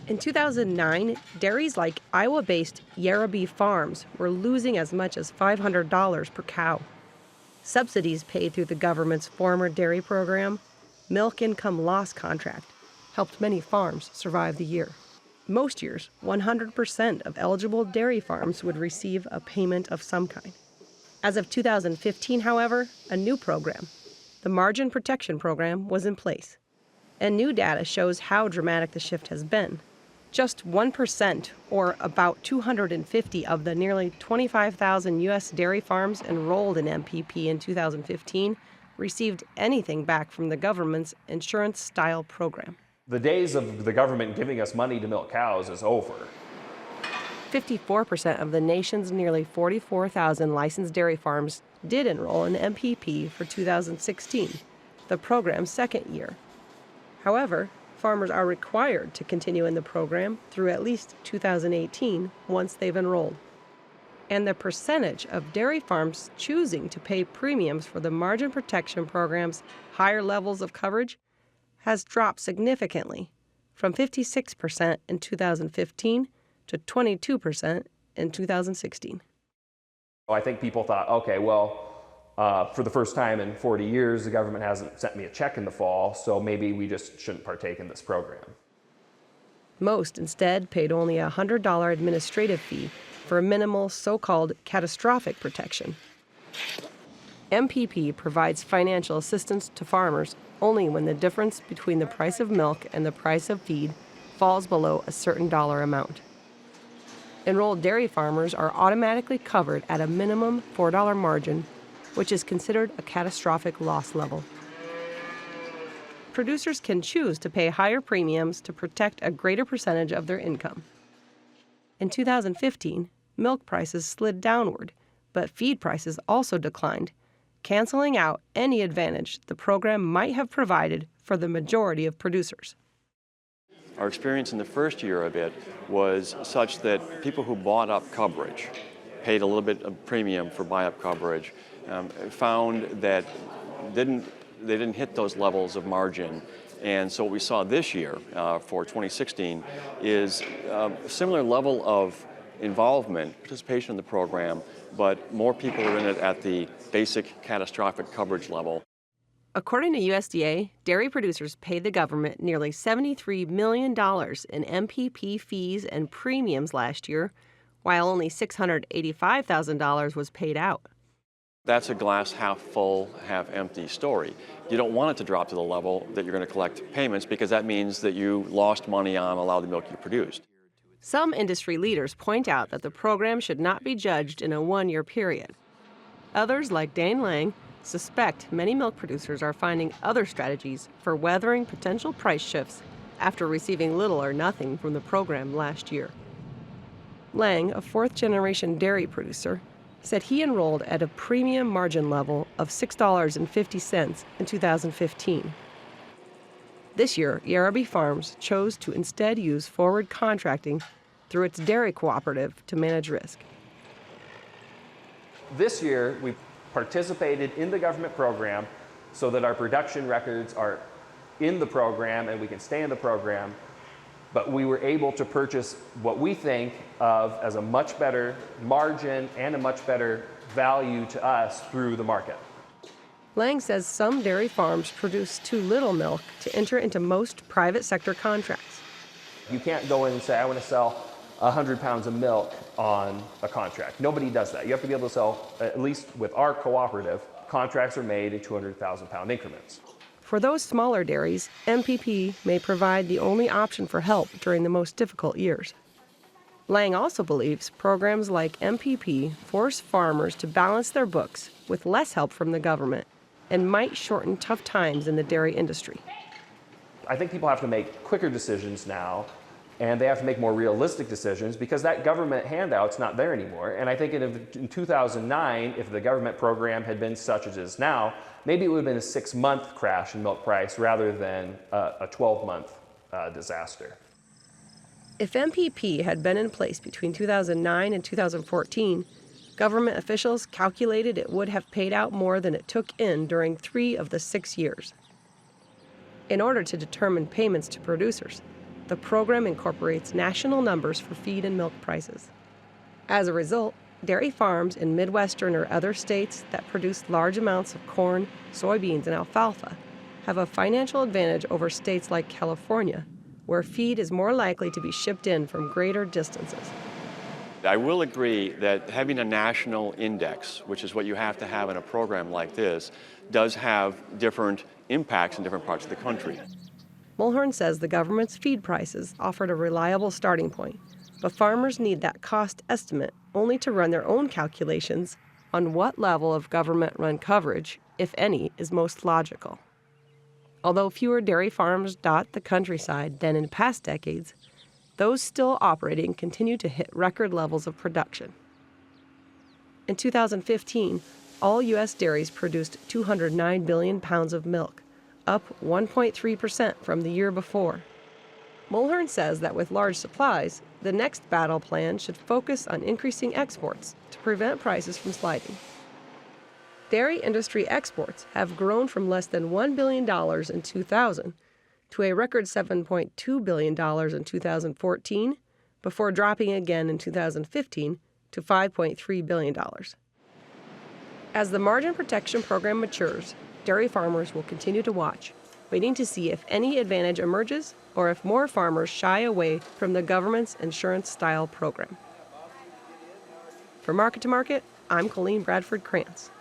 In 2009, dairies like Iowa-based Yarrabee Farms were losing as much as $500 per cow. Subsidies paid through the government's former dairy program, Milk Income Loss Contract, helped many farms survive the year. Most years, 100% of eligible dairy farms would receive a payment of some kind. As of 2015, however, a new program, the Margin Protection Program, was in place. And new data shows how dramatic the shift has been. Just 1%, or about 250 of the nearly 25,000 U.S. dairy farms enrolled in MPP in 2015, received anything back from the government's insurance-style program. The days of the government giving us money to milk cows is over. 54% of the nation's nearly 44,000 licensed dairy farms did enroll in MPP for 2016, the program's second year. However, farmers are required to continue in the program through at least 2018 once they've enrolled. And the percentage of dairy farms choosing to pay premiums for the Margin Protection Program's higher levels of coverage has dropped significantly, from 56% in 2015 to 22% in 2016. I think people thought, okay, well, for the first time in 40 years, the government hasn't sent me a check in the fall, so maybe we just shouldn't partake in this program. Most instead paid only a $100 administrative fee for minimal so-called catastrophic protection. MPP provides financial assistance to farmers only when the difference between the price of milk and the price of feed falls below a certain dollar amount. Enrolled dairy farmers are automatically covered at a minimum $4 margin, which is considered a catastrophic loss level. Producers can choose to pay higher premiums to protect a greater percentage of their income. In 2015, milk prices slid downward, but feed prices also declined, canceling out any advantage the program might have provided for the majority of producers. Our experience in the first year of it was such that people who bought up coverage, paid a little bit of premium for buy-up coverage, found that they didn't hit those levels of margin. And so what we saw this year for 2016 is a similar level of involvement, participation in the program, but more people are in it at the basic catastrophic coverage level. According to USDA, dairy producers paid the government nearly $73 million in MPP fees and premiums last year, while only $685,000 was paid out. That's a glass half full, half empty story. You don't want it to drop to the level that you're going to collect payments, because that means that you lost money on a lot of the milk you produced. Some industry leaders point out that the program should not be judged in a one-year period. Others, like Dane Lang, suspect many milk producers are finding other strategies for weathering potential price shifts after receiving little or nothing from the program last year. Lang, a fourth-generation dairy producer, said he enrolled at a premium margin level of $6.50 in 2015. This year, Yarrabee Farms chose to instead use forward contracting through its dairy cooperative to manage risk. This year, we participated in the government program so that our production records are in the program and we can stay in the program, but we were able to purchase what we think of as a much better margin and a much better value to us through the market. Lang says some dairy farms produce too little milk to enter into most private sector contracts. You can't go in and say, I want to sell 100 pounds of milk on a contract. Nobody does that. You have to be able to sell, at least with our cooperative, contracts are made in 200,000 pound increments. For those smaller dairies, MPP may provide the only option for help during the most difficult years. Lang also believes programs like MPP force farmers to balance their books with less help from the government and might shorten tough times in the dairy industry. I think people have to make quicker decisions now, and they have to make more realistic decisions because that government handout's not there anymore. And I think in 2009, if the government program had been such as it is now, maybe it would have been a 6-month crash in milk price rather than a 12-month disaster. If MPP had been in place between 2009 and 2014, government officials calculated it would have paid out more than it took in during 3 of the 6 years. In order to determine payments to producers, the program incorporates national numbers for feed and milk prices. As a result, dairy farms in Midwestern or other states that produce large amounts of corn, soybeans, and alfalfa have a financial advantage over states like California, where feed is more likely to be shipped in from greater distances. I will agree that having a national index, which is what you have to have in a program like this, does have different impacts in different parts of the country. Mulhern says the government's feed prices offered a reliable starting point, but farmers need that cost estimate only to run their own calculations on what level of government-run coverage, if any, is most logical. Although fewer dairy farms dot the countryside than in past decades, those still operating continue to hit record levels of production. In 2015, all U.S. dairies produced 209 billion pounds of milk, up 1.3% from the year before. Mulhern says that with large supplies, the next battle plan should focus on increasing exports to prevent prices from sliding. Dairy industry exports have grown from less than $1 billion in 2000 to a record $7.2 billion in 2014, before dropping again in 2015 to $5.3 billion. As the margin protection program matures, dairy farmers will continue to watch, waiting to see if any advantage emerges or if more farmers shy away from the government's insurance-style program. For Market to Market, I'm Colleen Bradford Krantz.